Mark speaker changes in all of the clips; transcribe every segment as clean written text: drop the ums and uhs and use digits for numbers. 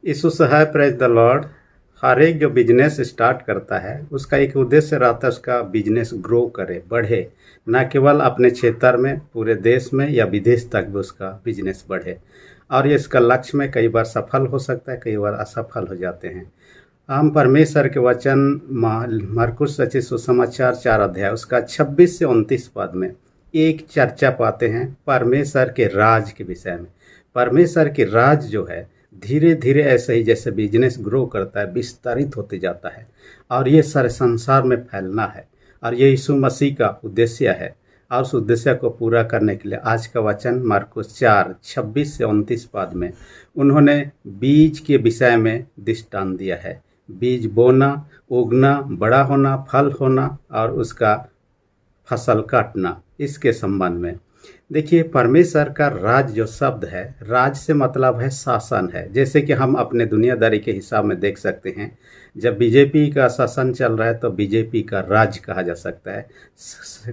Speaker 1: यीशु सहाय, praise the lord. हर एक जो बिजनेस स्टार्ट करता है उसका एक उद्देश्य रहता है, उसका बिजनेस ग्रो करे, बढ़े। ना केवल अपने क्षेत्र में, पूरे देश में या विदेश तक भी उसका बिजनेस बढ़े। और ये इसका लक्ष्य में कई बार सफल हो सकता है, कई बार असफल हो जाते हैं। हम परमेश्वर के वचन मरकुस रचित सुसमाचार 4 अध्याय उसका 26 से 29 पद में एक चर्चा पाते हैं परमेश्वर के राज के विषय में। परमेश्वर के राज जो है धीरे धीरे ऐसे ही जैसे बिजनेस ग्रो करता है विस्तारित होते जाता है, और ये सारे संसार में फैलना है। और ये यीशु मसीह का उद्देश्य है, और उस उद्देश्य को पूरा करने के लिए आज का वचन मरकुस 4:26 से 29 पद में उन्होंने बीज के विषय में दृष्टांत दिया है। बीज बोना, उगना, बड़ा होना, फल होना और उसका फसल काटना, इसके संबंध में देखिए। परमेश्वर का राज जो शब्द है, राज से मतलब है शासन है। जैसे कि हम अपने दुनियादारी के हिसाब में देख सकते हैं, जब बीजेपी का शासन चल रहा है तो बीजेपी का राज कहा जा सकता है।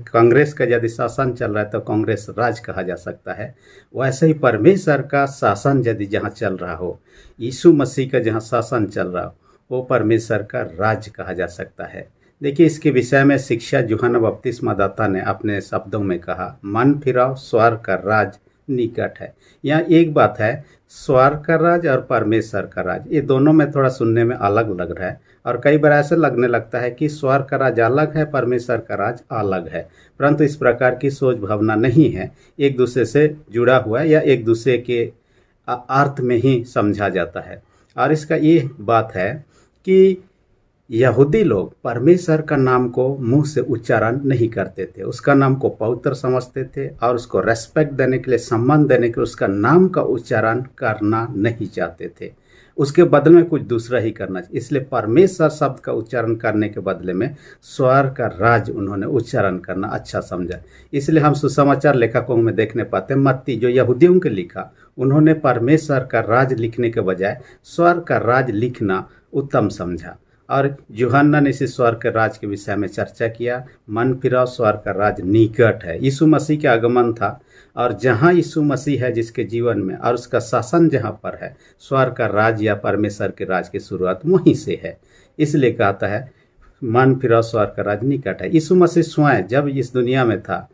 Speaker 1: कांग्रेस का यदि शासन चल रहा है तो कांग्रेस राज कहा जा सकता है। वैसे ही परमेश्वर का शासन यदि जहाँ चल रहा हो, यीशु मसीह का जहाँ शासन चल रहा हो, वो परमेश्वर का राज कहा जा सकता है। देखिए, इसके विषय में शिक्षा यूहन्ना बपतिस्मादाता ने अपने शब्दों में कहा, मन फिराओ, स्वर्ग का राज निकट है। यहाँ एक बात है, स्वर्ग का राज और परमेश्वर का राज, ये दोनों में थोड़ा सुनने में अलग लग रहा है। और कई बार ऐसे लगने लगता है कि स्वर्ग का राज अलग है, परमेश्वर का राज अलग है। परंतु इस प्रकार की सोच भावना नहीं है, एक दूसरे से जुड़ा हुआ है या एक दूसरे के अर्थ में ही समझा जाता है। और इसका ये बात है कि यहूदी लोग परमेश्वर का नाम को मुंह से उच्चारण नहीं करते थे, उसका नाम को पवित्र समझते थे और उसको रेस्पेक्ट देने के लिए, सम्मान देने के लिए उसका नाम का उच्चारण करना नहीं चाहते थे। उसके बदले में कुछ दूसरा ही करना चाहिए। इसलिए परमेश्वर शब्द का उच्चारण करने के बदले में स्वर्ग का राज उन्होंने उच्चारण करना अच्छा समझा। इसलिए हम सुसमाचार लेखकों में देखने पाते हैं, मत्ती जो यहूदियों के लिखा, उन्होंने परमेश्वर का राज लिखने के बजाय स्वर्ग का राज लिखना उत्तम समझा। और यूहन्ना ने इसी स्वर्ग के राज के विषय में चर्चा किया, मन फिराओ, स्वर्ग का राज निकट है। यीशु मसीह के आगमन था, और जहाँ यीशु मसीह है जिसके जीवन में, और उसका शासन जहाँ पर है, स्वर्ग का राज या परमेश्वर के राज की शुरुआत वहीं से है। इसलिए कहता है मन फिराओ, स्वर्ग का राज निकट है। यीशु मसीह स्वयं जब इस दुनिया में था,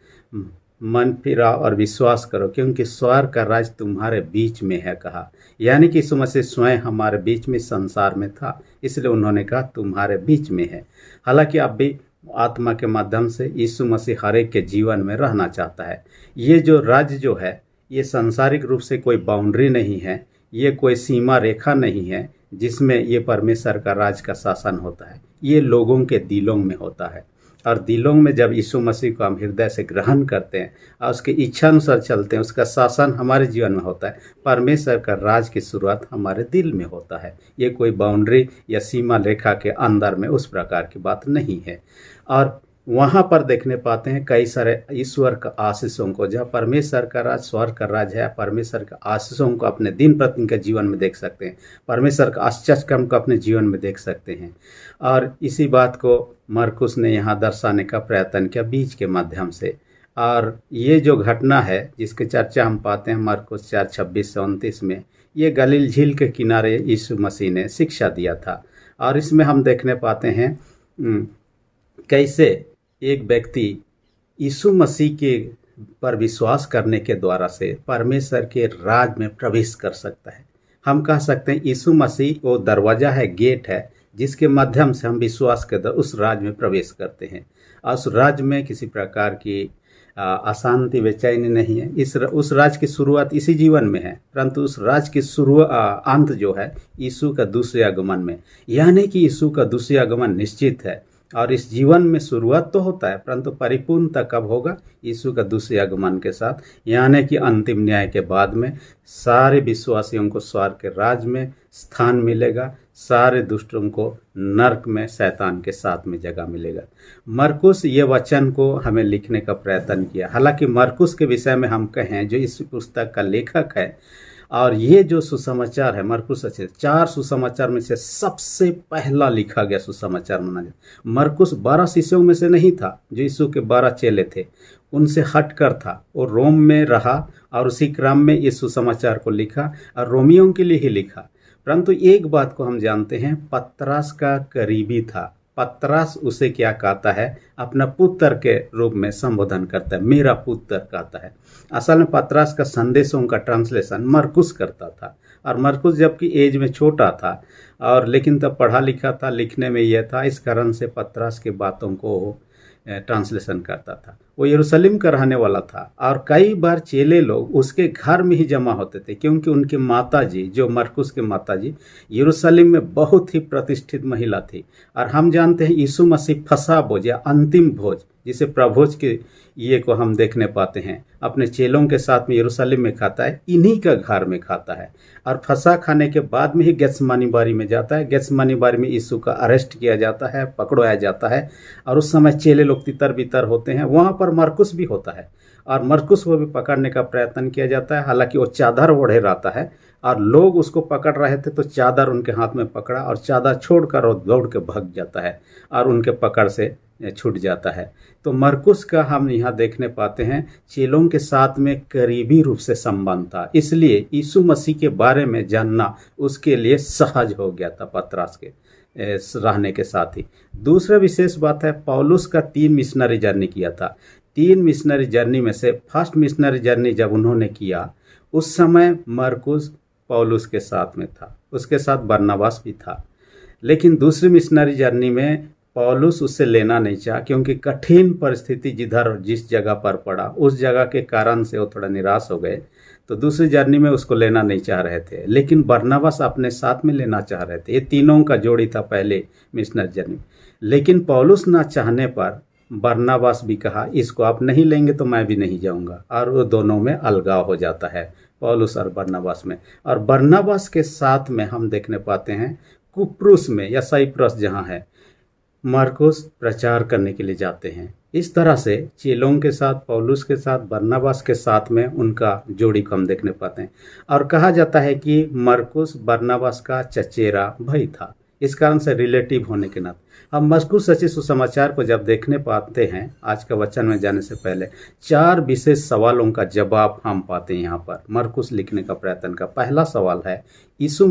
Speaker 1: मन फिराओ और विश्वास करो क्योंकि स्वर्ग का राज तुम्हारे बीच में है कहा। यानी कि यीशु मसीह स्वयं हमारे बीच में संसार में था, इसलिए उन्होंने कहा तुम्हारे बीच में है। हालांकि अब भी आत्मा के माध्यम से यीशु मसीह हर एक के जीवन में रहना चाहता है। ये जो राज्य जो है, ये सांसारिक रूप से कोई बाउंड्री नहीं है, ये कोई सीमा रेखा नहीं है जिसमें ये परमेश्वर का राज का शासन होता है। ये लोगों के दिलों में होता है, और दिलों में जब यीशु मसीह को हम हृदय से ग्रहण करते हैं और उसकी इच्छा अनुसार चलते हैं, उसका शासन हमारे जीवन में होता है। परमेश्वर का राज की शुरुआत हमारे दिल में होता है। ये कोई बाउंड्री या सीमा रेखा के अंदर में उस प्रकार की बात नहीं है। और वहाँ पर देखने पाते हैं कई सारे ईश्वर का आशीषों को, जहाँ परमेश्वर का राज, स्वर्ग का राज है, परमेश्वर का आशीषों को अपने दिन प्रतिदिन के जीवन में देख सकते हैं, परमेश्वर का आश्चर्य कर्म को अपने जीवन में देख सकते हैं। और इसी बात को मरकुस ने यहाँ दर्शाने का प्रयत्न किया बीज के माध्यम से। और ये जो घटना है जिसकी चर्चा हम पाते हैं मरकुस 4:26-29 में, ये गलील झील के किनारे यीशु मसीह ने शिक्षा दिया था। और इसमें हम देखने पाते हैं कैसे एक व्यक्ति यीशु मसीह के पर विश्वास करने के द्वारा से परमेश्वर के राज में प्रवेश कर सकता है। हम कह सकते हैं यीशु मसीह वो दरवाज़ा है, गेट है, जिसके माध्यम से हम विश्वास के द्वारा उस राज में प्रवेश करते हैं। और उस राज में किसी प्रकार की अशांति, बेचैनी नहीं है। उस राज की शुरुआत इसी जीवन में है, परंतु उस राज की अंत जो है यीशु का दूसरे आगमन में। यानी कि यीशु का दूसरे आगमन निश्चित है, और इस जीवन में शुरुआत तो होता है, परंतु परिपूर्णता कब होगा? यीशु का दूसरे आगमन के साथ, यानी कि अंतिम न्याय के बाद में सारे विश्वासियों को स्वर्ग के राज में स्थान मिलेगा, सारे दुष्टों को नरक में शैतान के साथ में जगह मिलेगा। मरकुस ये वचन को हमें लिखने का प्रयत्न किया। हालांकि मरकुस के विषय में हम कहें जो इस पुस्तक का लेखक है, और ये जो सुसमाचार है मरकुस 4 सुसमाचार में से सबसे पहला लिखा गया सुसमाचार माना जाता। मरकुस 12 शिष्यों में से नहीं था, जो यीशु के 12 चेले थे उनसे हटकर था। वो रोम में रहा और उसी क्रम में इस सुसमाचार को लिखा, और रोमियों के लिए ही लिखा। परंतु एक बात को हम जानते हैं, पतरस का करीबी था। पतरस उसे क्या कहता है, अपना पुत्र के रूप में संबोधन करता है, मेरा पुत्र कहता है। असल में पतरस का संदेशों का ट्रांसलेशन मरकुस करता था, और मरकुस जबकि एज में छोटा था और लेकिन तब पढ़ा लिखा था, लिखने में यह था, इस कारण से पतरस के बातों को ट्रांसलेशन करता था। वो यरूशलेम का रहने वाला था और कई बार चेले लोग उसके घर में ही जमा होते थे, क्योंकि उनकी माताजी, जो मरकुस के माताजी, यरूशलेम में बहुत ही प्रतिष्ठित महिला थी। और हम जानते हैं यीशु मसीह फसा भोज या अंतिम भोज, जिसे प्रभोज के ये को हम देखने पाते हैं, अपने चेलों के साथ में यरूशलेम में खाता है, इन्हीं का घर में खाता है। और फसा खाने के बाद में ही गेत्सेमानी बारी में जाता है। गेत्सेमानी बारी में यीशु का अरेस्ट किया जाता है, पकड़वाया जाता है, और उस समय चेले लोग तितर बितर होते हैं। वहाँ पर मरकुस भी होता है और मरकुस को भी पकड़ने का प्रयत्न किया जाता है। हालांकि वो चादर ओढ़े रहता है और लोग उसको पकड़ रहे थे, तो चादर उनके हाथ में पकड़ा और चादर छोड़कर वो दौड़ के भाग जाता है और उनके पकड़ से छूट जाता है। तो मरकुस का हम यहाँ देखने पाते हैं चेलों के साथ में करीबी रूप से संबंध था, इसलिए यीशु मसीह के बारे में जानना उसके लिए सहज हो गया था पतरस के रहने के साथ ही। दूसरा विशेष बात है, पौलुस का 3 मिशनरी जर्नी किया था। 3 मिशनरी जर्नी में से फर्स्ट मिशनरी जर्नी जब उन्होंने किया, उस समय मरकुस पौलुस के साथ में था, उसके साथ बरनबास भी था। लेकिन दूसरी मिशनरी जर्नी में पौलुस उससे लेना नहीं चाहा, क्योंकि कठिन परिस्थिति जिस जगह पर पड़ा, उस जगह के कारण से वो थोड़ा निराश हो गए, तो दूसरी जर्नी में उसको लेना नहीं चाह रहे थे। लेकिन बरनबास अपने साथ में लेना चाह रहे थे। ये तीनों का जोड़ी था पहले मिशनरी जर्नी। लेकिन पौलुस ना चाहने पर बरनबास भी कहा, इसको आप नहीं लेंगे तो मैं भी नहीं जाऊंगा, और वो दोनों में अलगाव हो जाता है, पौलुस और बरनबास में। और बरनबास के साथ में हम देखने पाते हैं कुप्रुस में या साइप्रस जहाँ है, मरकुस प्रचार करने के लिए जाते हैं। इस तरह से चेलों के साथ, पौलुस के साथ, बरनबास के साथ में उनका जोड़ी को हम देखने पाते हैं। और कहा जाता है कि मरकुस बरनबास का चचेरा भाई था, इस कारण से रिलेटिव होने के नाते हम मरकुस सच्चे सुसमाचार को जब देखने पाते हैं, आज का वचन में जाने से पहले 4 विशेष सवालों का जवाब हम पाते हैं यहाँ पर मरकुस लिखने का प्रयत्न का। पहला सवाल है, यीशु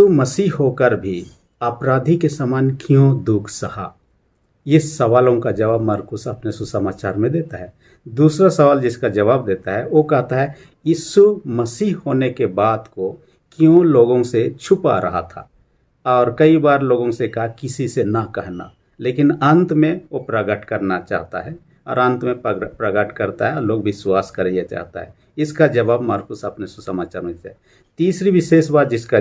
Speaker 1: मसीह होकर भी अपराधी के समान क्यों दुख सहा? ये सवालों का जवाब मरकुस अपने सुसमाचार में देता है। दूसरा सवाल जिसका जवाब देता है, वो कहता है यीशु मसीह होने के बाद को क्यों लोगों से छुपा रहा था, और कई बार लोगों से कहा किसी से ना कहना, लेकिन अंत में वो प्रकट करना चाहता है और अंत में प्रकट करता है और लोग विश्वास करें ये चाहता है। इसका जवाब मरकुस अपने सुसमाचार में देता है। तीसरी विशेष बात जिसका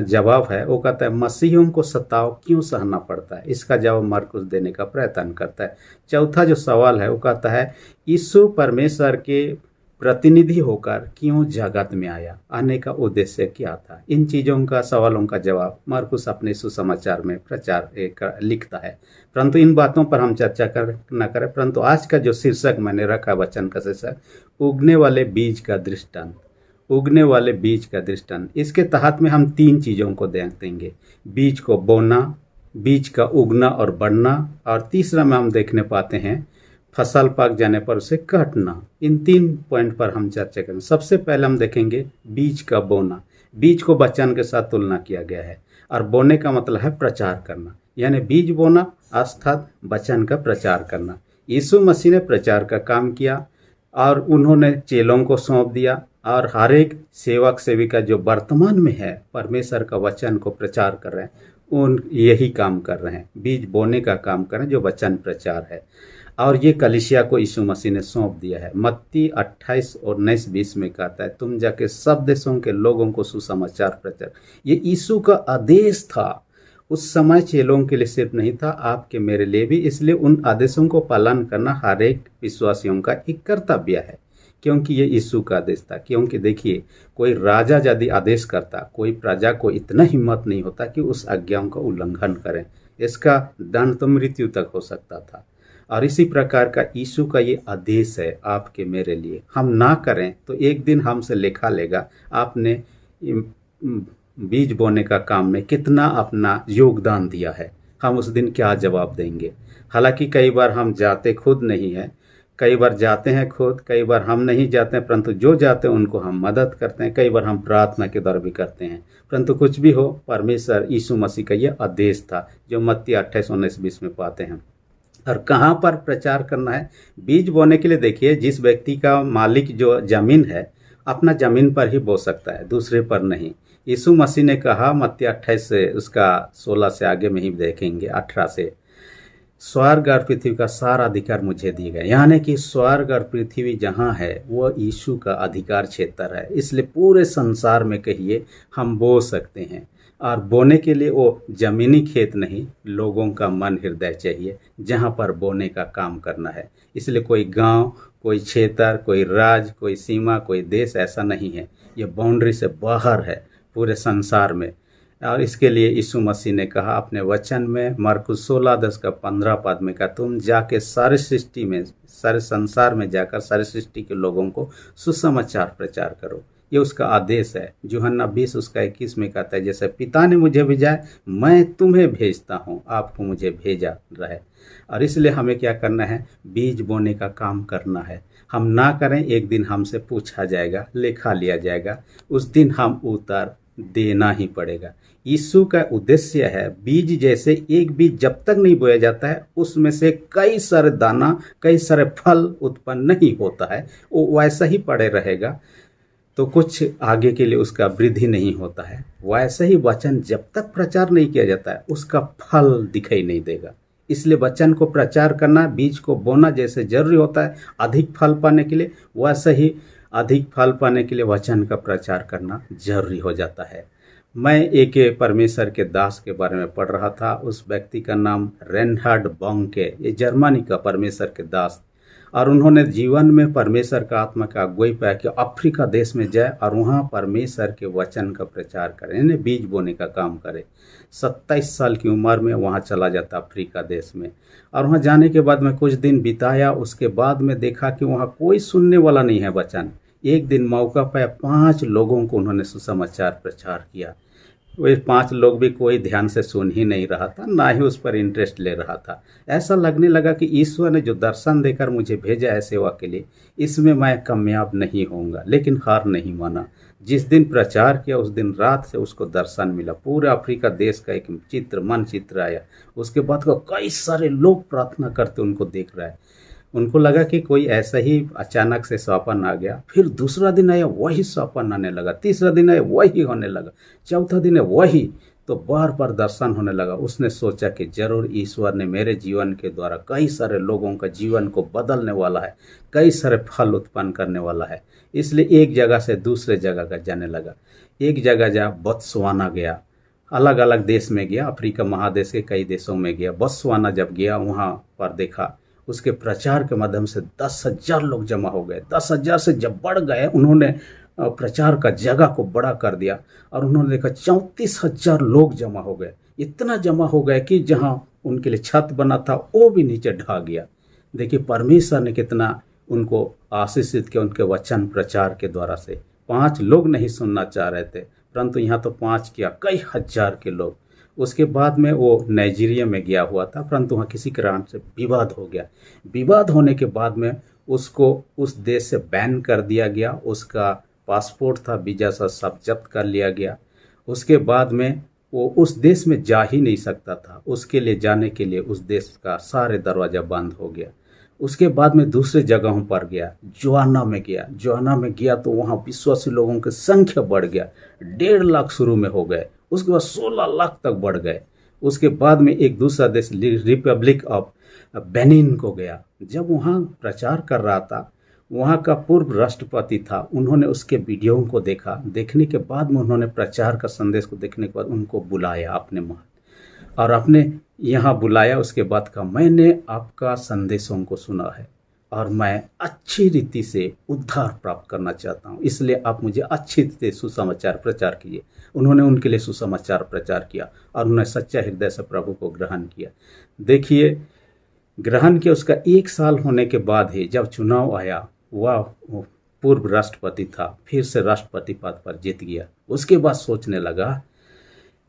Speaker 1: जवाब है, वो कहता है मसीहियों को सताव क्यों सहना पड़ता है, इसका जवाब मरकुस देने का प्रयत्न करता है। चौथा जो सवाल है, वो कहता है यीशु परमेश्वर के प्रतिनिधि होकर क्यों जगत में आया, आने का उद्देश्य क्या था। इन चीज़ों का, सवालों का जवाब मरकुस अपने सुसमाचार में लिखता है। परंतु इन बातों पर हम चर्चा न करें, परंतु आज का जो शीर्षक मैंने रखा वचन का शीर्षक, उगने वाले बीज का दृष्टांत। उगने वाले बीज का दृष्टांत, इसके तहत में हम 3 चीज़ों को देखेंगे, बीज को बोना, बीज का उगना और बढ़ना, और तीसरा में हम देखने पाते हैं फसल पक जाने पर उसे काटना। इन 3 पॉइंट पर हम चर्चा करेंगे। सबसे पहले हम देखेंगे बीज का बोना। बीज को वचन के साथ तुलना किया गया है, और बोने का मतलब है प्रचार करना, यानी बीज बोना अर्थात वचन का प्रचार करना। यीशु मसीह ने प्रचार का काम किया और उन्होंने चेलों को सौंप दिया, और हर एक सेवक सेविका जो वर्तमान में है परमेश्वर का वचन को प्रचार कर रहे हैं, उन यही काम कर रहे हैं, बीज बोने का काम कर रहे हैं जो वचन प्रचार है। और ये कलीसिया को यीशु मसीह ने सौंप दिया है। मत्ती 28 और 19-20 में कहता है, तुम जाके सब देशों के लोगों को सुसमाचार प्रचार। ये यीशु का आदेश था, उस समय चेलों के लिए सिर्फ नहीं था, आपके मेरे लिए भी। इसलिए उन आदेशों को पालन करना हर एक विश्वासियों का एक कर्तव्य है, क्योंकि ये यीशु का आदेश था। क्योंकि देखिए, कोई राजा यदि आदेश करता, कोई प्रजा को इतना हिम्मत नहीं होता कि उस आज्ञाओं का उल्लंघन करें, इसका दंड तो मृत्यु तक हो सकता था। और इसी प्रकार का यीशु का ये आदेश है आपके मेरे लिए, हम ना करें तो एक दिन हमसे लेखा लेगा, आपने बीज बोने का काम में कितना अपना योगदान दिया है, हम उस दिन क्या जवाब देंगे। हालांकि कई बार हम जाते खुद नहीं हैं, कई बार जाते हैं खुद, कई बार हम नहीं जाते हैं, परंतु जो जाते हैं उनको हम मदद करते हैं, कई बार हम प्रार्थना के द्वारा भी करते हैं। परंतु कुछ भी हो, परमेश्वर यीशु मसीह का यह आदेश था जो मत्ती 28:19-20 में पाते हैं। और कहाँ पर प्रचार करना है? बीज बोने के लिए देखिए, जिस व्यक्ति का मालिक जो ज़मीन है, अपना ज़मीन पर ही बो सकता है, दूसरे पर नहीं। यीशु मसीह ने कहा मत्ती 28 से उसका 16 से आगे में ही देखेंगे, 18 से, स्वर्ग और पृथ्वी का सारा अधिकार मुझे दिए गए। यानी कि स्वर्ग और पृथ्वी जहाँ है वो यीशु का अधिकार क्षेत्र है। इसलिए पूरे संसार में कहिए हम बो सकते हैं। और बोने के लिए वो जमीनी खेत नहीं, लोगों का मन हृदय चाहिए जहाँ पर बोने का काम करना है। इसलिए कोई गांव, कोई क्षेत्र, कोई राज्य, कोई सीमा, कोई देश ऐसा नहीं है, ये बाउंड्री से बाहर है पूरे संसार में। और इसके लिए यीशु मसीह ने कहा अपने वचन में, मरकुस 16:10 में कहा, तुम जाके सारे सृष्टि में, सारे संसार में जाकर सारे सृष्टि के लोगों को सुसमाचार प्रचार करो। ये उसका आदेश है। यूहन्ना 20:21 में कहता है, जैसे पिता ने मुझे भेजा है, मैं तुम्हें भेजता हूँ, आपको मुझे भेजा रहे। और इसलिए हमें क्या करना है? बीज बोने का काम करना है। हम ना करें, एक दिन हमसे पूछा जाएगा, लेखा लिया जाएगा, उस दिन हम उत्तर देना ही पड़ेगा। यीशु का उद्देश्य है, बीज जैसे एक बीज जब तक नहीं बोया जाता है उसमें से कई सारे दाना, कई सारे फल उत्पन्न नहीं होता है, वो वैसा ही पड़े रहेगा, तो कुछ आगे के लिए उसका वृद्धि नहीं होता है। वैसे ही वचन जब तक प्रचार नहीं किया जाता है उसका फल दिखाई नहीं देगा। इसलिए वचन को प्रचार करना, बीज को बोना जैसे जरूरी होता है अधिक फल पाने के लिए, वैसे ही अधिक फल पाने के लिए वचन का प्रचार करना जरूरी हो जाता है। मैं एक परमेश्वर के दास के बारे में पढ़ रहा था। उस व्यक्ति का नाम रेनहार्ड बोंके, ये जर्मनी का परमेश्वर के दास, और उन्होंने जीवन में परमेश्वर का आत्मा का अगुवाई पाया कि अफ्रीका देश में जाए और वहाँ परमेश्वर के वचन का प्रचार करें, यानी बीज बोने का काम करे। 27 साल की उम्र में वहाँ चला जाता अफ्रीका देश में, और वहाँ जाने के बाद में कुछ दिन बिताया। उसके बाद में देखा कि वहाँ कोई सुनने वाला नहीं है वचन। एक दिन मौका पाया, 5 लोगों को उन्होंने सुसमाचार प्रचार किया। वे 5 लोग भी कोई ध्यान से सुन ही नहीं रहा था, ना ही उस पर इंटरेस्ट ले रहा था। ऐसा लगने लगा कि ईश्वर ने जो दर्शन देकर मुझे भेजा है सेवा के लिए, इसमें मैं कामयाब नहीं होऊंगा। लेकिन हार नहीं माना। जिस दिन प्रचार किया उस दिन रात से उसको दर्शन मिला। पूरे अफ्रीका देश का एक मानचित्र आया। उसके बाद को कई सारे लोग प्रार्थना करते उनको देख रहा है। उनको लगा कि कोई ऐसा ही अचानक से सपन आ गया। फिर दूसरा दिन आया, वही सपन आने लगा। तीसरा दिन आया, वही होने लगा। चौथा दिन है, वही। तो बार बार दर्शन होने लगा। उसने सोचा कि जरूर ईश्वर ने मेरे जीवन के द्वारा कई सारे लोगों का जीवन को बदलने वाला है, कई सारे फल उत्पन्न करने वाला है। इसलिए एक जगह से दूसरे जगह का जाने लगा। एक जगह जा बोत्सवाना गया, अलग अलग देश में गया, अफ्रीका महादेश के कई देशों में गया। बोत्सवाना जब गया, वहाँ पर देखा उसके प्रचार के माध्यम से 10,000 लोग जमा हो गए। 10,000 से जब बढ़ गए, उन्होंने प्रचार का जगह को बड़ा कर दिया और उन्होंने देखा 34,000 लोग जमा हो गए। इतना जमा हो गए कि जहां उनके लिए छत बना था वो भी नीचे ढह गया। देखिए परमेश्वर ने कितना उनको आशीषित किया उनके वचन प्रचार के द्वारा से। 5 लोग नहीं सुनना चाह रहे थे, परंतु यहाँ तो 5 किया, कई हजार के लोग। उसके बाद में वो नाइजीरिया में गया हुआ था, परंतु वहाँ किसी कारण से विवाद हो गया। विवाद होने के बाद में उसको उस देश से बैन कर दिया गया। उसका पासपोर्ट था, वीजा सब जब्त कर लिया गया। उसके बाद में वो उस देश में जा ही नहीं सकता था। उसके लिए जाने के लिए उस देश का सारे दरवाज़ा बंद हो गया। उसके बाद में दूसरे जगहों पर गया, जोआना में गया। जोआना में गया तो वहाँ विश्वासी लोगों की संख्या बढ़ गया। 1.5 लाख शुरू में हो गए, उसके बाद 16 लाख तक बढ़ गए। उसके बाद में एक दूसरा देश रिपब्लिक ऑफ बेनिन को गया। जब वहाँ प्रचार कर रहा था, वहाँ का पूर्व राष्ट्रपति था, उन्होंने उसके वीडियो को देखा। देखने के बाद में उन्होंने प्रचार का संदेश को देखने के बाद उनको बुलाया अपने महल और अपने यहाँ बुलाया। उसके बाद का मैंने आपका संदेशों को सुना है और मैं अच्छी रीति से उद्धार प्राप्त करना चाहता हूँ, इसलिए आप मुझे अच्छी रीति से सुसमाचार प्रचार कीजिए। उन्होंने उनके लिए सुसमाचार प्रचार किया और उन्होंने सच्चा हृदय से प्रभु को ग्रहण किया। देखिए ग्रहण किया। उसका 1 साल होने के बाद ही जब चुनाव आया, वह पूर्व राष्ट्रपति था, फिर से राष्ट्रपति पद पर जीत गया। उसके बाद सोचने लगा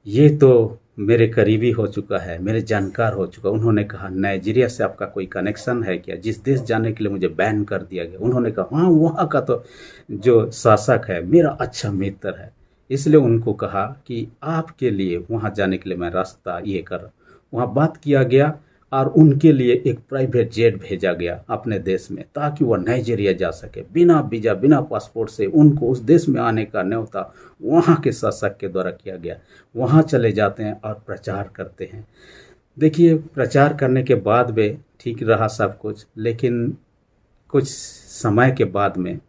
Speaker 1: ये तो मेरे करीबी हो चुका है, मेरे जानकार हो चुका। उन्होंने कहा नाइजीरिया से आपका कोई कनेक्शन है क्या, जिस देश जाने के लिए मुझे बैन कर दिया गया। उन्होंने कहा हाँ, वहाँ का तो जो शासक है मेरा अच्छा मित्र है, इसलिए उनको कहा कि आपके लिए वहाँ जाने के लिए मैं रास्ता ये कर। वहाँ बात किया गया और उनके लिए एक प्राइवेट जेट भेजा गया अपने देश में, ताकि वह नाइजीरिया जा सके बिना वीज़ा बिना पासपोर्ट से। उनको उस देश में आने का न्योता वहाँ के शासक के द्वारा किया गया। वहाँ चले जाते हैं और प्रचार करते हैं। देखिए, प्रचार करने के बाद भी ठीक रहा सब कुछ, लेकिन कुछ समय के बाद में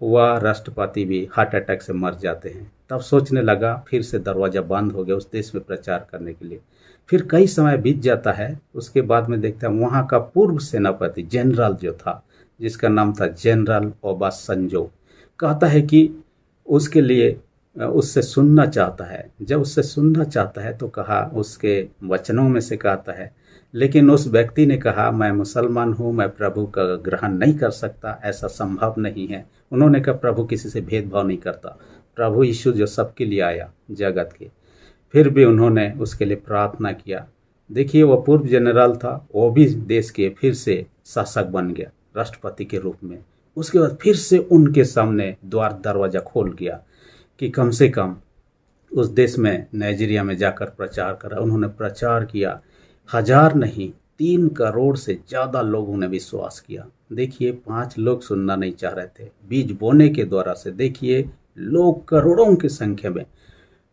Speaker 1: वह राष्ट्रपति भी हार्ट अटैक से मर जाते हैं। तब सोचने लगा, फिर से दरवाज़ा बंद हो गया उस देश में प्रचार करने के लिए। फिर कई समय बीत जाता है, उसके बाद में देखता है वहाँ का पूर्व सेनापति जनरल जो था, जिसका नाम था जनरल ओबासंजो, कहता है कि उसके लिए उससे सुनना चाहता है। जब उससे सुनना चाहता है तो कहा, उसके वचनों में से कहता है, लेकिन उस व्यक्ति ने कहा मैं मुसलमान हूँ, मैं प्रभु का ग्रहण नहीं कर सकता, ऐसा संभव नहीं है। उन्होंने कहा प्रभु किसी से भेदभाव नहीं करता, प्रभु यीशु जो सबके लिए आया जगत के। फिर भी उन्होंने उसके लिए प्रार्थना किया। देखिए, वो पूर्व जनरल था, वो भी देश के फिर से शासक बन गया राष्ट्रपति के रूप में। उसके बाद फिर से उनके सामने द्वार दरवाज़ा खोल गया कि कम से कम उस देश में नाइजीरिया में जाकर प्रचार करा। उन्होंने प्रचार किया, 1000 नहीं 3 करोड़ से ज़्यादा लोगों ने विश्वास किया। देखिए, 5 लोग सुनना नहीं चाह रहे थे। बीज बोने के द्वारा से देखिए लोग करोड़ों की संख्या में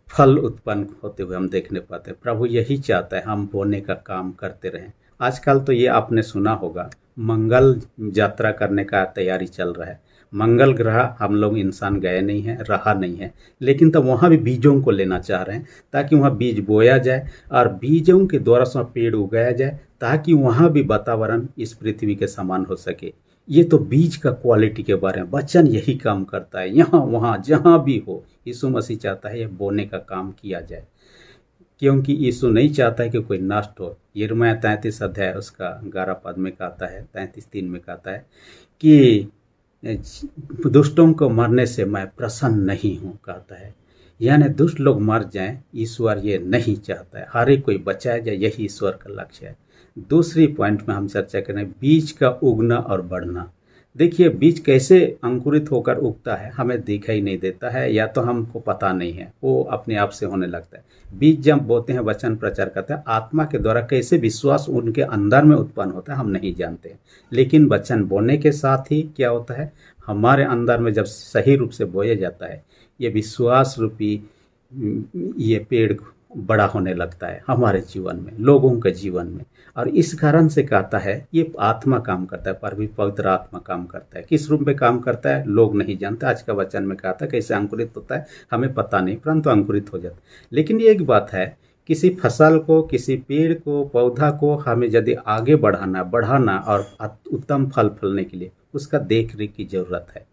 Speaker 1: फल उत्पन्न होते हुए हम देखने पाते हैं। प्रभु यही चाहता है हम बोने का काम करते रहें। आजकल तो ये आपने सुना होगा, मंगल यात्रा करने का तैयारी चल रहा है। मंगल ग्रह हम लोग इंसान गए नहीं हैं, रहा नहीं है, लेकिन तब वहाँ भी बीजों को लेना चाह रहे हैं, ताकि वहाँ बीज बोया जाए और बीजों के द्वारा से वहाँ पेड़ उगाया जाए, ताकि वहाँ भी वातावरण इस पृथ्वी के समान हो सके। ये तो बीज का क्वालिटी के बारे में वचन यही काम करता है। यहाँ वहाँ जहाँ भी हो, यीशु मसीह चाहता है ये बोने का काम किया जाए, क्योंकि यीशु नहीं चाहता है कि कोई नष्ट हो। यिर्मयाह 33 अध्याय उसका 11 पद में कहता है, 33:3 में कहता है कि दुष्टों को मरने से मैं प्रसन्न नहीं हूँ, कहता है। यानी दुष्ट लोग मर जाएं, ईश्वर ये नहीं चाहता है, हर एक कोई बचाया जाए, यही ईश्वर का लक्ष्य है। दूसरी पॉइंट में हम चर्चा करें बीज का उगना और बढ़ना। देखिए, बीज कैसे अंकुरित होकर उगता है हमें दिखाई नहीं देता है, या तो हमको पता नहीं है, वो अपने आप से होने लगता है। बीज जब बोते हैं, वचन प्रचार करते हैं, आत्मा के द्वारा कैसे विश्वास उनके अंदर में उत्पन्न होता है हम नहीं जानते, लेकिन वचन बोने के साथ ही क्या होता है, हमारे अंदर में जब सही रूप से बोया जाता है, ये विश्वास रूपी ये पेड़ बड़ा होने लगता है हमारे जीवन में, लोगों के जीवन में। और इस कारण से कहता है ये आत्मा काम करता है, पर भी पवित्र आत्मा काम करता है। किस रूप में काम करता है लोग नहीं जानते। आज का वचन में कहता है कैसे अंकुरित होता है हमें पता नहीं, परंतु अंकुरित हो जाता है। लेकिन ये एक बात है, किसी फसल को, किसी पेड़ को, पौधा को हमें यदि आगे बढ़ाना और उत्तम फल फलने के लिए उसका देख रेख की जरूरत है।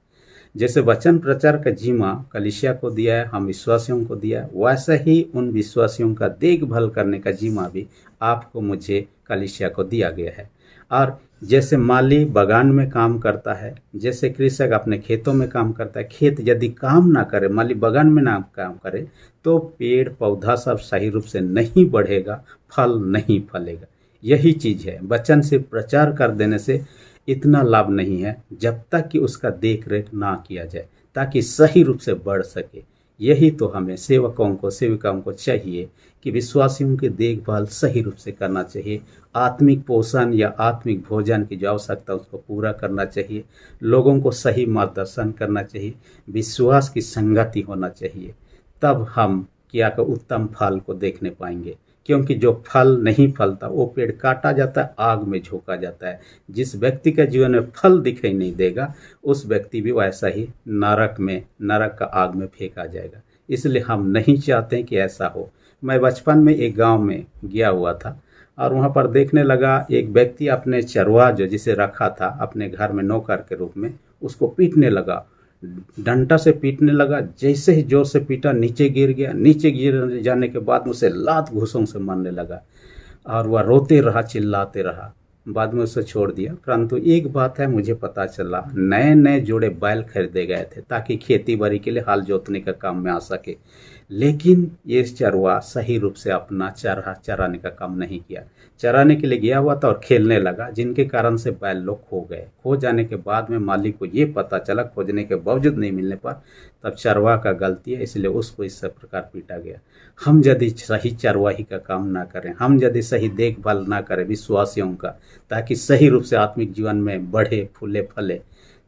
Speaker 1: जैसे वचन प्रचार का जिम्मा कलीसिया को दिया है, हम विश्वासियों को दिया है, वैसा ही उन विश्वासियों का देखभाल करने का जिम्मा भी आपको, मुझे, कलीसिया को दिया गया है। और जैसे माली बागान में काम करता है, जैसे कृषक अपने खेतों में काम करता है, खेत यदि काम ना करे, माली बागान में ना काम करे, तो पेड़ पौधा सब सही रूप से नहीं बढ़ेगा, फल नहीं फलेगा। यही चीज़ है, वचन से प्रचार कर देने से इतना लाभ नहीं है जब तक कि उसका देख रेख ना किया जाए, ताकि सही रूप से बढ़ सके। यही तो हमें सेवकों को, सेविकाओं को चाहिए कि विश्वासियों की देखभाल सही रूप से करना चाहिए। आत्मिक पोषण या आत्मिक भोजन की जो आवश्यकता उसको पूरा करना चाहिए, लोगों को सही मार्गदर्शन करना चाहिए, विश्वास की संगति होना चाहिए। तब हम क्या का उत्तम फल को देखने पाएंगे, क्योंकि जो फल नहीं फलता वो पेड़ काटा जाता है, आग में झोंका जाता है। जिस व्यक्ति का जीवन में फल दिखाई नहीं देगा, उस व्यक्ति भी वैसा ही नरक का आग में फेंका जाएगा। इसलिए हम नहीं चाहते कि ऐसा हो। मैं बचपन में एक गांव में गया हुआ था और वहां पर देखने लगा एक व्यक्ति अपने चरवाहा जो जिसे रखा था अपने घर में नौकर के रूप में, उसको पीटने लगा, डंडा से पीटने लगा। जैसे ही जोर से पीटा नीचे गिर गया। नीचे गिर जाने के बाद उसे लात घूंसों से मारने लगा और वह रोते रहा, चिल्लाते रहा। बाद में उसे छोड़ दिया। परंतु एक बात है, मुझे पता चला नए नए जोड़े बैल खरीदे गए थे ताकि खेती बाड़ी के लिए हल जोतने का काम में आ सके, लेकिन ये चरवा सही रूप से अपना चराने का काम नहीं किया। चराने के लिए गया हुआ था और खेलने लगा, जिनके कारण से बैल लोग खो गए। खो जाने के बाद में मालिक को ये पता चला, खोजने के बावजूद नहीं मिलने पर, तब चरवा का गलती है, इसलिए उसको इस प्रकार पीटा गया। हम यदि सही चरवाही का काम ना करें, हम यदि सही देखभाल ना करें विश्वासियों का, ताकि सही रूप से आत्मिक जीवन में बढ़े फूले फले,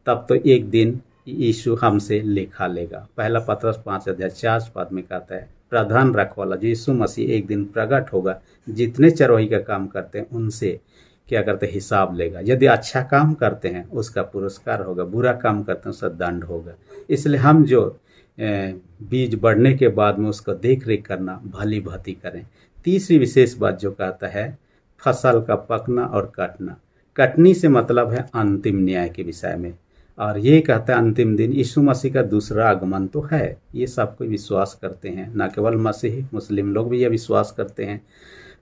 Speaker 1: तब तो एक दिन यीशु हमसे लेखा लेगा। पहला पत्रस 5:4 में कहता है, प्रधान रखवाला जो यीशु मसीह एक दिन प्रकट होगा, जितने चरवाही का काम करते हैं उनसे क्या करते हिसाब लेगा। यदि अच्छा काम करते हैं उसका पुरस्कार होगा, बुरा काम करते हैं उसका दंड होगा। इसलिए हम जो बीज बढ़ने के बाद में उसको देख रेख करना, भली भांति करें। तीसरी विशेष बात जो कहता है, फसल का पकना और कटना। कटनी से मतलब है अंतिम न्याय के विषय में, और ये कहता है अंतिम दिन यीशु मसीह का दूसरा आगमन तो है। ये सब कोई विश्वास करते हैं, न केवल मसीही, मुस्लिम लोग भी यह विश्वास करते हैं।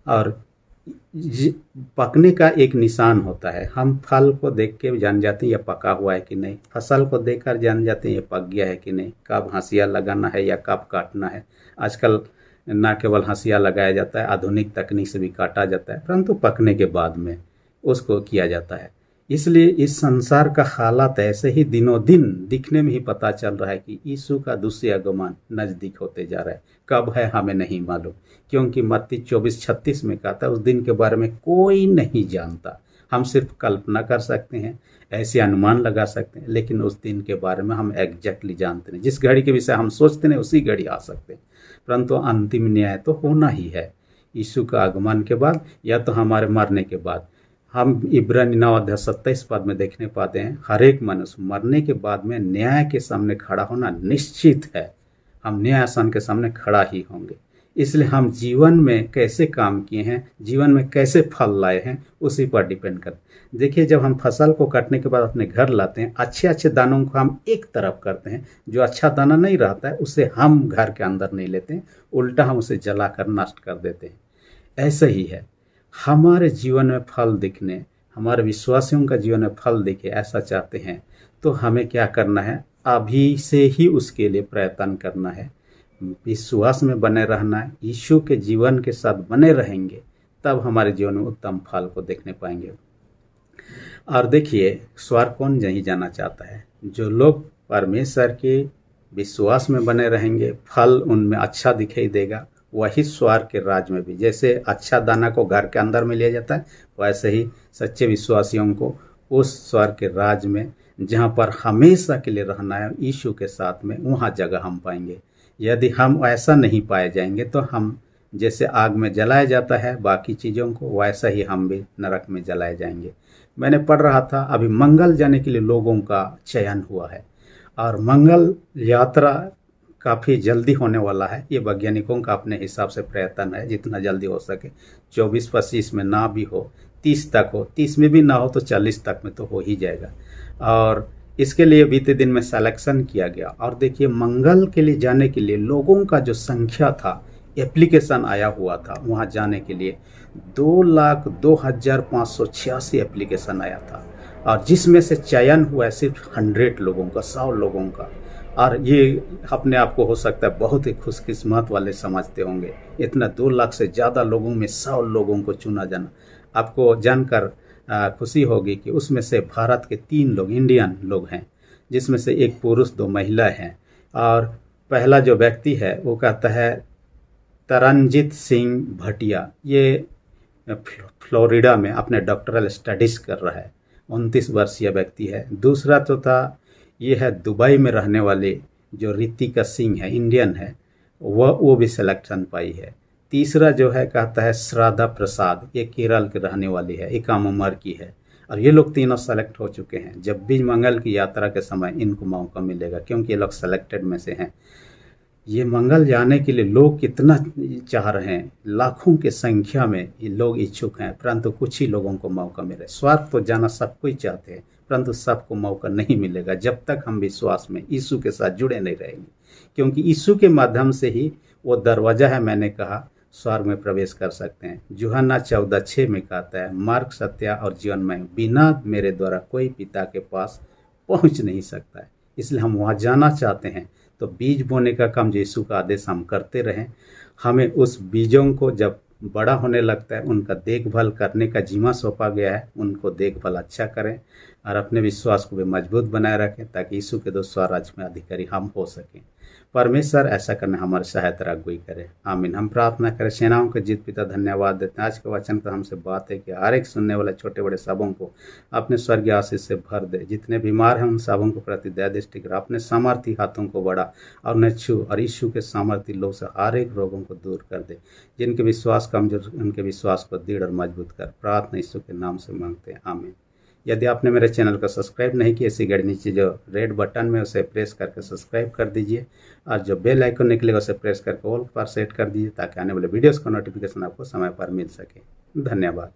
Speaker 1: और पकने का एक निशान होता है, हम फल को देख के जान जाते हैं यह पका हुआ है कि नहीं, फसल को देखकर जान जाते हैं यह पक गया है कि नहीं, कब हंसिया लगाना है या कब काटना है। आजकल न केवल हंसिया लगाया जाता है, आधुनिक तकनीक से भी काटा जाता है, परंतु पकने के बाद में उसको किया जाता है। इसलिए इस संसार का हालात ऐसे ही दिनों दिन दिखने में ही पता चल रहा है कि यीशु का दूसरा आगमन नज़दीक होते जा रहा है। कब है हमें नहीं मालूम, क्योंकि मत्ती 24:36 में कहता है उस दिन के बारे में कोई नहीं जानता। हम सिर्फ कल्पना कर सकते हैं, ऐसे अनुमान लगा सकते हैं, लेकिन उस दिन के बारे में हम एग्जैक्टली जानते नहीं। जिस घड़ी के विषय हम सोचते नहीं उसी घड़ी आ सकते हैं, परंतु अंतिम न्याय तो होना ही है यीशु का आगमन के बाद या तो हमारे मरने के बाद। हम इब्रानी 9:27 में देखने पाते हैं, हर एक मनुष्य मरने के बाद में न्याय के सामने खड़ा होना निश्चित है। हम न्याय आसन के सामने खड़ा ही होंगे। इसलिए हम जीवन में कैसे काम किए हैं, जीवन में कैसे फल लाए हैं, उसी पर डिपेंड कर। देखिए, जब हम फसल को काटने के बाद अपने घर लाते हैं, अच्छे अच्छे दानों को हम एक तरफ करते हैं, जो अच्छा दाना नहीं रहता है उसे हम घर के अंदर नहीं लेते हैं, उल्टा हम उसे जलाकर नष्ट कर देते हैं। ऐसे ही है, हमारे जीवन में फल दिखने, हमारे विश्वासियों का जीवन में फल दिखे, ऐसा चाहते हैं तो हमें क्या करना है, अभी से ही उसके लिए प्रयत्न करना है, विश्वास में बने रहना है। यीशु के जीवन के साथ बने रहेंगे तब हमारे जीवन में उत्तम फल को देखने पाएंगे। और देखिए, स्वर्ग कौन नहीं जाना चाहता है? जो लोग परमेश्वर के विश्वास में बने रहेंगे, फल उनमें अच्छा दिखाई देगा, वही स्वर्ग के राज में भी, जैसे अच्छा दाना को घर के अंदर में लिया जाता है, वैसे ही सच्चे विश्वासियों को उस स्वर्ग के राज में, जहाँ पर हमेशा के लिए रहना है यीशु के साथ में, वहाँ जगह हम पाएंगे। यदि हम ऐसा नहीं पाए जाएंगे तो हम जैसे आग में जलाया जाता है बाकी चीज़ों को, वैसा ही हम भी नरक में जलाए जाएंगे। मैंने पढ़ रहा था, अभी मंगल जाने के लिए लोगों का चयन हुआ है और मंगल यात्रा काफ़ी जल्दी होने वाला है। ये वैज्ञानिकों का अपने हिसाब से प्रयत्न है, जितना जल्दी हो सके, 24-25 में ना भी हो, 30 तक हो, 30 में भी ना हो तो 40 तक में तो हो ही जाएगा। और इसके लिए बीते दिन में सिलेक्शन किया गया। और देखिए, मंगल के लिए जाने के लिए लोगों का जो संख्या था, एप्लीकेशन आया हुआ था वहाँ जाने के लिए, 2,02,586 एप्लीकेशन आया था, और जिसमें से चयन हुआ है सिर्फ 100 लोगों का, 100 लोगों का। और ये अपने आप को हो सकता है बहुत ही खुशकिस्मत वाले समझते होंगे, इतना 2 लाख से ज़्यादा लोगों में 100 लोगों को चुना जाना। आपको जानकर खुशी होगी कि उसमें से भारत के 3 लोग इंडियन लोग हैं, जिसमें से 1 पुरुष 2 महिला हैं। और पहला जो व्यक्ति है वो कहता है तरनजीत सिंह भटिया, ये फ्लोरिडा में अपने डॉक्टरल स्टडीज़ कर रहा है, 29 वर्षीय व्यक्ति है। दूसरा तो था, ये है दुबई में रहने वाले जो रितिका सिंह है, इंडियन है, वो भी सिलेक्शन पाई है। तीसरा जो है कहता है श्राद्धा प्रसाद, ये केरल के रहने वाली है, 51 उम्र की है। और ये लोग तीनों सेलेक्ट हो चुके हैं। जब भी मंगल की यात्रा के समय इनको मौका मिलेगा, क्योंकि ये लोग सेलेक्टेड में से हैं। ये मंगल जाने के लिए लोग कितना चाह रहे हैं, लाखों की संख्या में ये लोग इच्छुक हैं, परंतु कुछ ही लोगों को मौका मिले। स्वर्ग तो जाना सबको ही चाहते हैं, परंतु सबको मौका नहीं मिलेगा जब तक हम विश्वास में यीशु के साथ जुड़े नहीं रहेंगे, क्योंकि यीशु के माध्यम से ही वो दरवाज़ा है, मैंने कहा, स्वर्ग में प्रवेश कर सकते हैं। यूहन्ना 14:6 में कहता है, मार्ग, सत्य और जीवन में बिना मेरे द्वारा कोई पिता के पास पहुंच नहीं सकता है। इसलिए हम वहाँ जाना चाहते हैं, तो बीज बोने का काम यीशु का आदेश हम करते रहें। हमें उस बीजों को जब बड़ा होने लगता है, उनका देखभाल करने का जिम्मा सौंपा गया है, उनको देखभाल अच्छा करें और अपने विश्वास को भी मजबूत बनाए रखें, ताकि यीशु के 2 स्वराज्य में अधिकारी हम हो सकें। परमेश्वर ऐसा करने हमारी सहायता अगुवाई करे। आमीन। हम प्रार्थना करें। सेनाओं के जीत पिता, धन्यवाद देते हैं आज के वचन पर हमसे बात है कि हर एक सुनने वाले छोटे बड़े सबों को अपने स्वर्गीय आशीष से भर दे। जितने बीमार हैं उन सबों को प्रति दया दृष्टि कर, अपने सामर्थ्य हाथों को बढ़ा और उन्हें छू और यीशु के सामर्थ्य लो से हर एक रोगों को दूर कर दे। जिनके विश्वास कमजोर, उनके विश्वास को दृढ़ और मजबूत कर। प्रार्थना यीशु के नाम से मांगते हैं। आमीन। यदि आपने मेरे चैनल को सब्सक्राइब नहीं किया, इसी घड़ी नीचे जो रेड बटन में उसे प्रेस करके सब्सक्राइब कर दीजिए और जो बेल आइकन निकलेगा उसे प्रेस करके ऑल पर सेट कर दीजिए, ताकि आने वाले वीडियोस का नोटिफिकेशन आपको समय पर मिल सके। धन्यवाद।